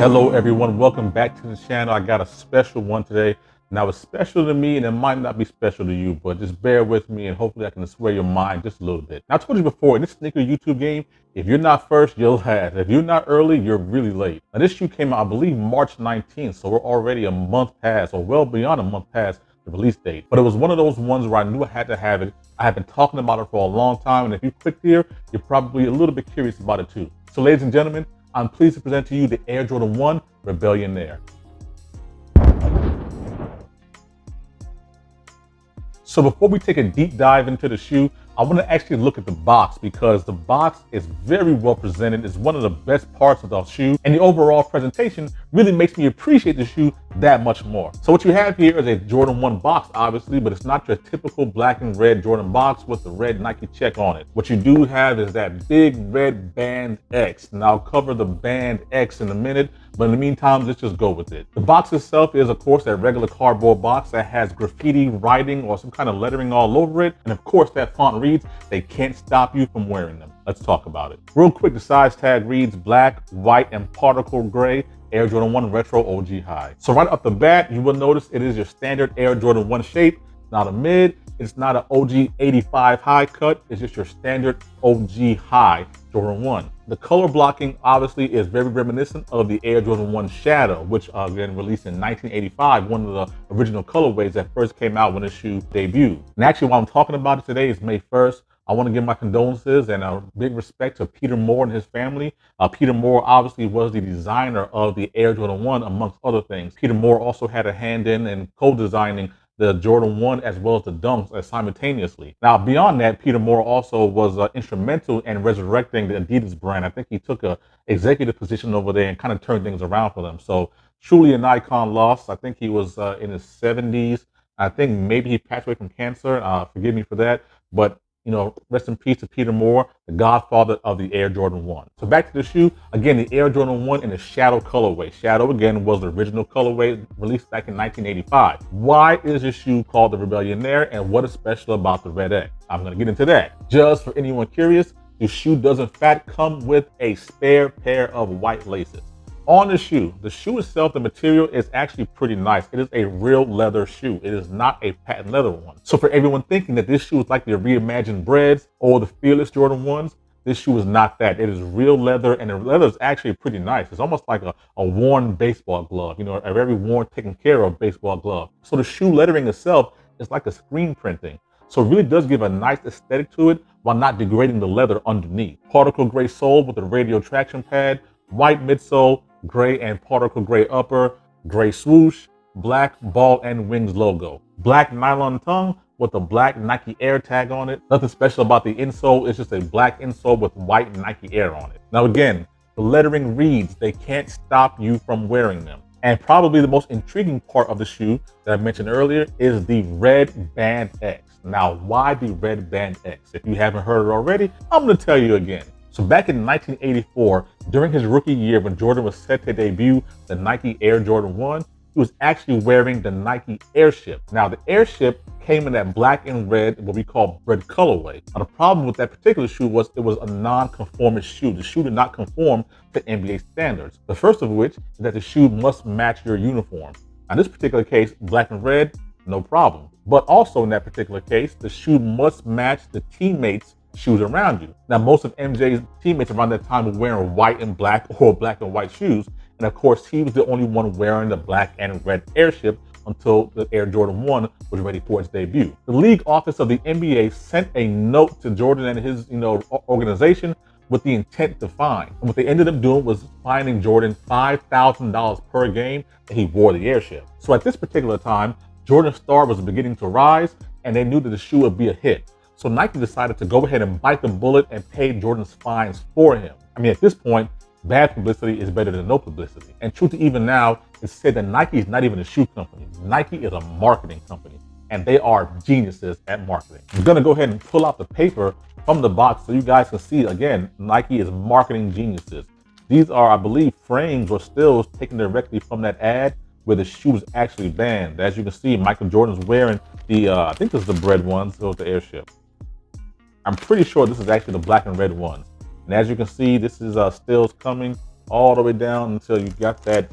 Hello everyone, welcome back to the channel. I got a special one today. Now it's special to me and it might not be special to you, but just bear with me and hopefully I can sway your mind just a little bit. Now I told you before, in this sneaker YouTube game, if you're not first, you're last. If you're not early, you're really late. Now this shoe came out, I believe, March 19th, so we're already a month past, or well beyond a month past the release date. But it was one of those ones where I knew I had to have it. I have been talking about it for a long time, and if you clicked here, you're probably a little bit curious about it too. So ladies and gentlemen, I'm pleased to present to you the Air Jordan 1 Rebellionaire. So before we take a deep dive into the shoe, I want to actually look at the box because the box is very well presented. It's one of the best parts of the shoe, and the overall presentation really makes me appreciate the shoe that much more. So what you have here is a Jordan 1 box, obviously, but it's not your typical black and red Jordan box with the red Nike check on it. What you do have is that big red band X. And I'll cover the band X in a minute, but in the meantime, let's just go with it. The box itself is, of course, that regular cardboard box that has graffiti writing or some kind of lettering all over it. And of course, that font reads, "They can't stop you from wearing them." Let's talk about it. Real quick, the size tag reads black, white, and particle gray Air Jordan 1 Retro OG High. So right off the bat, you will notice it is your standard Air Jordan 1 shape. It's not a mid, it's not an OG 85 high cut, it's just your standard OG high Jordan 1. The color blocking obviously is very reminiscent of the Air Jordan 1 Shadow, which again released in 1985, one of the original colorways that first came out when the shoe debuted. And actually, while I'm talking about it today, is May 1st. I want to give my condolences and a big respect to Peter Moore and his family. Peter Moore obviously was the designer of the Air Jordan 1, amongst other things. Peter Moore also had a hand in co-designing the Jordan 1 as well as the Dunks simultaneously. Now, beyond that, Peter Moore also was instrumental in resurrecting the Adidas brand. I think he took a executive position over there and kind of turned things around for them. So truly an icon lost. I think he was in his 70s. I think maybe he passed away from cancer. Forgive me for that. But you know, rest in peace to Peter Moore, the godfather of the Air Jordan 1. So back to the shoe, again, the Air Jordan 1 in the Shadow colorway. Shadow, again, was the original colorway released back in 1985. Why is this shoe called the Rebellionaire, and what is special about the red X? I'm gonna get into that. Just for anyone curious, the shoe does in fact come with a spare pair of white laces. On the shoe itself, the material is actually pretty nice. It is a real leather shoe. It is not a patent leather one. So for everyone thinking that this shoe is like the reimagined Breads or the Fearless Jordan 1s, this shoe is not that. It is real leather, and the leather is actually pretty nice. It's almost like a worn baseball glove, you know, a very worn, taken care of baseball glove. So the shoe lettering itself is like a screen printing. So it really does give a nice aesthetic to it while not degrading the leather underneath. Particle gray sole with a radial traction pad, white midsole, gray and particle gray upper, gray swoosh, black ball and wings logo. Black nylon tongue with a black Nike Air tag on it. Nothing special about the insole, it's just a black insole with white Nike Air on it. Now again, the lettering reads, "They can't stop you from wearing them." And probably the most intriguing part of the shoe that I mentioned earlier is the red band X. Now, why the red band X? If you haven't heard it already, I'm gonna tell you again. So back in 1984, during his rookie year when Jordan was set to debut the Nike Air Jordan 1, he was actually wearing the Nike Airship. Now the Airship came in that black and red, what we call red colorway. Now the problem with that particular shoe was it was a non-conformist shoe. The shoe did not conform to NBA standards. The first of which is that the shoe must match your uniform. Now in this particular case, black and red, no problem. But also in that particular case, the shoe must match the teammates' shoes around you. Now, most of MJ's teammates around that time were wearing white and black or black and white shoes. And of course, he was the only one wearing the black and red Airship until the Air Jordan 1 was ready for its debut. The league office of the NBA sent a note to Jordan and his, organization with the intent to fine. And what they ended up doing was fining Jordan $5,000 per game that he wore the Airship. So at this particular time, Jordan's star was beginning to rise, and they knew that the shoe would be a hit. So Nike decided to go ahead and bite the bullet and pay Jordan's fines for him. I mean, at this point, bad publicity is better than no publicity. And true to even now, it's said that Nike is not even a shoe company. Nike is a marketing company, and they are geniuses at marketing. I'm gonna go ahead and pull out the paper from the box so you guys can see, again, Nike is marketing geniuses. These are, I believe, frames or stills taken directly from that ad where the shoe was actually banned. As you can see, Michael Jordan's wearing the, I think this is the bread ones, so the Airship. I'm pretty sure this is actually the black and red ones. And as you can see, this is stills coming all the way down until you got that,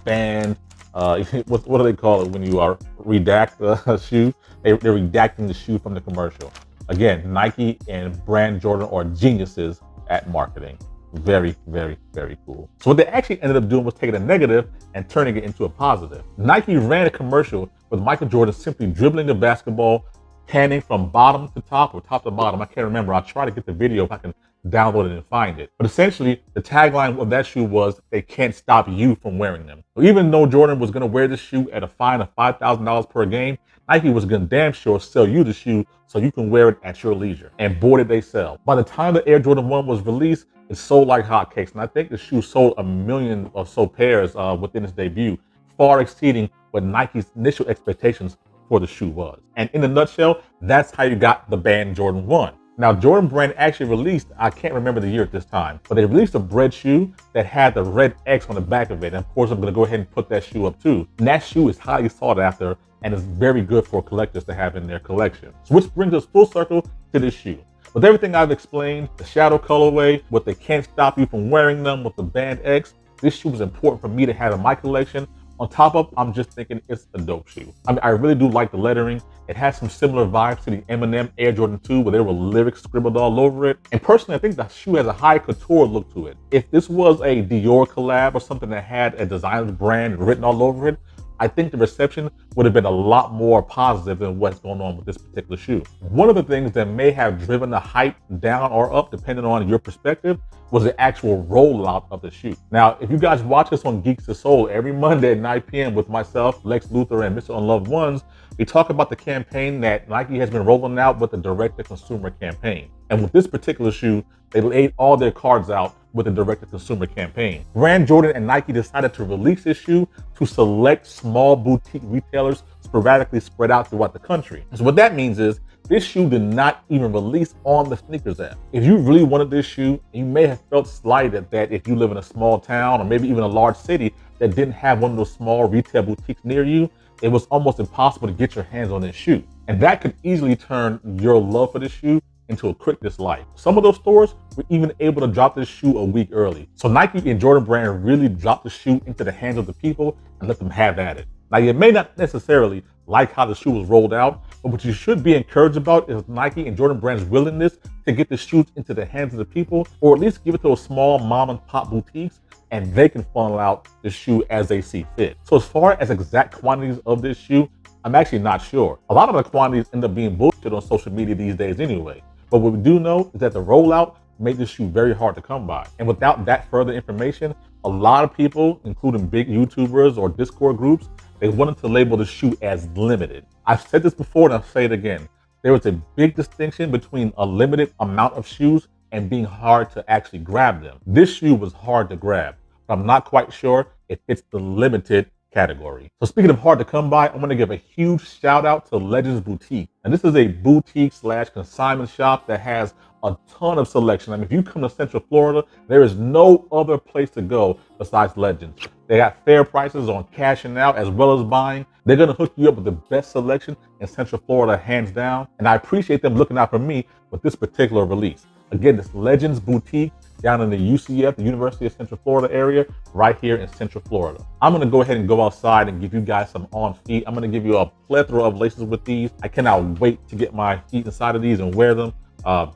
band. What do they call it when you are redact a shoe? They're redacting the shoe from the commercial. Again, Nike and brand Jordan are geniuses at marketing. Very, very, very cool. So what they actually ended up doing was taking a negative and turning it into a positive. Nike ran a commercial with Michael Jordan simply dribbling the basketball, panning from bottom to top or top to bottom. I can't remember. I'll try to get the video if I can download it and find it. But essentially, the tagline of that shoe was, "They can't stop you from wearing them." So even though Jordan was going to wear this shoe at a fine of $5,000 per game, Nike was going to damn sure sell you the shoe so you can wear it at your leisure. And boy, did they sell. By the time the Air Jordan 1 was released, it sold like hotcakes. And I think the shoe sold 1 million or so pairs within its debut, far exceeding what Nike's initial expectations for the shoe was. And in a nutshell, that's how you got the band Jordan 1. Now, Jordan Brand actually released, I can't remember the year at this time, but they released a bread shoe that had the red X on the back of it. And of course, I'm going to go ahead and put that shoe up too. And that shoe is highly sought after and is very good for collectors to have in their collection. So which brings us full circle to this shoe. With everything I've explained, the shadow colorway, what they can't stop you from wearing them with the band X, this shoe was important for me to have in my collection. On top of, I'm just thinking it's a dope shoe. I mean, I really do like the lettering. It has some similar vibes to the Eminem Air Jordan 2 where there were lyrics scribbled all over it. And personally, I think the shoe has a high couture look to it. If this was a Dior collab or something that had a designer's brand written all over it, I think the reception would have been a lot more positive than what's going on with this particular shoe. One of the things that may have driven the hype down or up, depending on your perspective, was the actual rollout of the shoe. Now, if you guys watch us on Geeks to Soul every Monday at 9 p.m. with myself, Lex Luthor, and Mr. Unloved Ones, we talk about the campaign that Nike has been rolling out with the direct-to-consumer campaign. And with this particular shoe, they laid all their cards out with the direct-to-consumer campaign. Brand Jordan and Nike decided to release this shoe to select small boutique retailers sporadically spread out throughout the country. So what that means is this shoe did not even release on the sneakers app. If you really wanted this shoe, you may have felt slighted that if you live in a small town or maybe even a large city that didn't have one of those small retail boutiques near you, it was almost impossible to get your hands on this shoe. And that could easily turn your love for this shoe into a quick dislike. Some of those stores were even able to drop this shoe a week early. So Nike and Jordan Brand really dropped the shoe into the hands of the people and let them have at it. Now, you may not necessarily like how the shoe was rolled out, but what you should be encouraged about is Nike and Jordan Brand's willingness to get the shoes into the hands of the people, or at least give it to a small mom and pop boutiques, and they can funnel out the shoe as they see fit. So as far as exact quantities of this shoe, I'm actually not sure. A lot of the quantities end up being bullshit on social media these days anyway. But what we do know is that the rollout made this shoe very hard to come by. And without that further information, a lot of people, including big YouTubers or Discord groups, they wanted to label the shoe as limited. I've said this before and I'll say it again. There is a big distinction between a limited amount of shoes and being hard to actually grab them. This shoe was hard to grab, but I'm not quite sure it fits the limited category. So speaking of hard to come by, I'm going to give a huge shout out to Legends Boutique. And this is a boutique slash consignment shop that has a ton of selection. I mean, if you come to Central Florida, there is no other place to go besides Legends. They got fair prices on cashing out as well as buying. They're going to hook you up with the best selection in Central Florida, hands down. And I appreciate them looking out for me with this particular release. Again, this Legends Boutique down in the UCF, the University of Central Florida area, right here in Central Florida. I'm gonna go ahead and go outside and give you guys some on feet. I'm gonna give you a plethora of laces with these. I cannot wait to get my feet inside of these and wear them.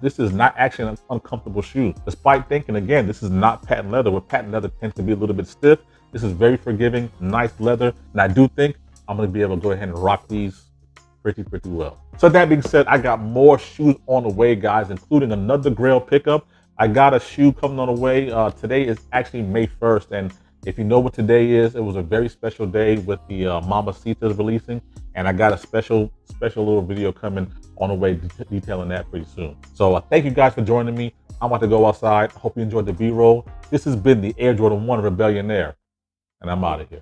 This is not actually an uncomfortable shoe. Despite thinking, again, this is not patent leather, where patent leather tends to be a little bit stiff. This is very forgiving, nice leather. And I do think I'm gonna be able to go ahead and rock these pretty well. So that being said, I got more shoes on the way, guys, including another Grail pickup. I got a shoe coming on the way. Today is actually May 1st. And if you know what today is, it was a very special day with the Mamacitas releasing. And I got a special little video coming on the way detailing that pretty soon. So thank you guys for joining me. I'm about to go outside. I hope you enjoyed the B-roll. This has been the Air Jordan 1 Rebellionaire, and I'm out of here.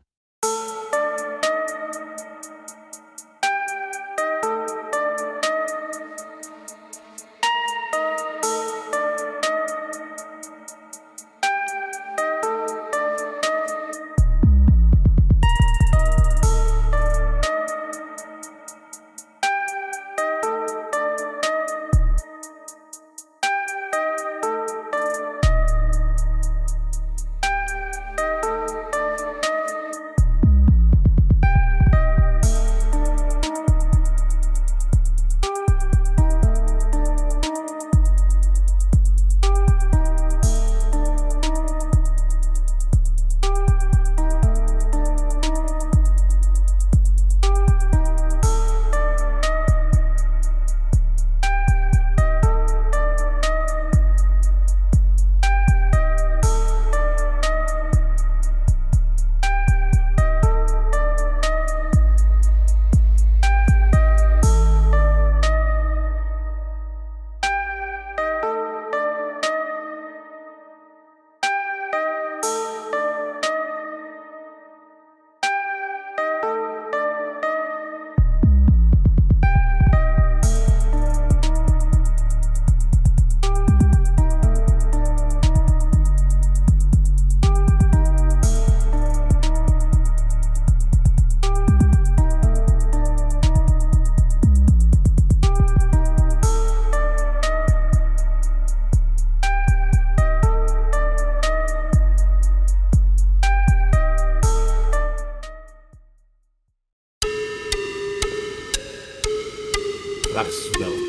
but I can smell it.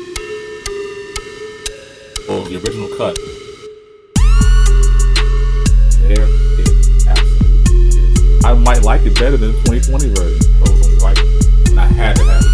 Oh, the original cut. There it absolutely is. I might like it better than the 2020 version. Those on white, and I had to have it.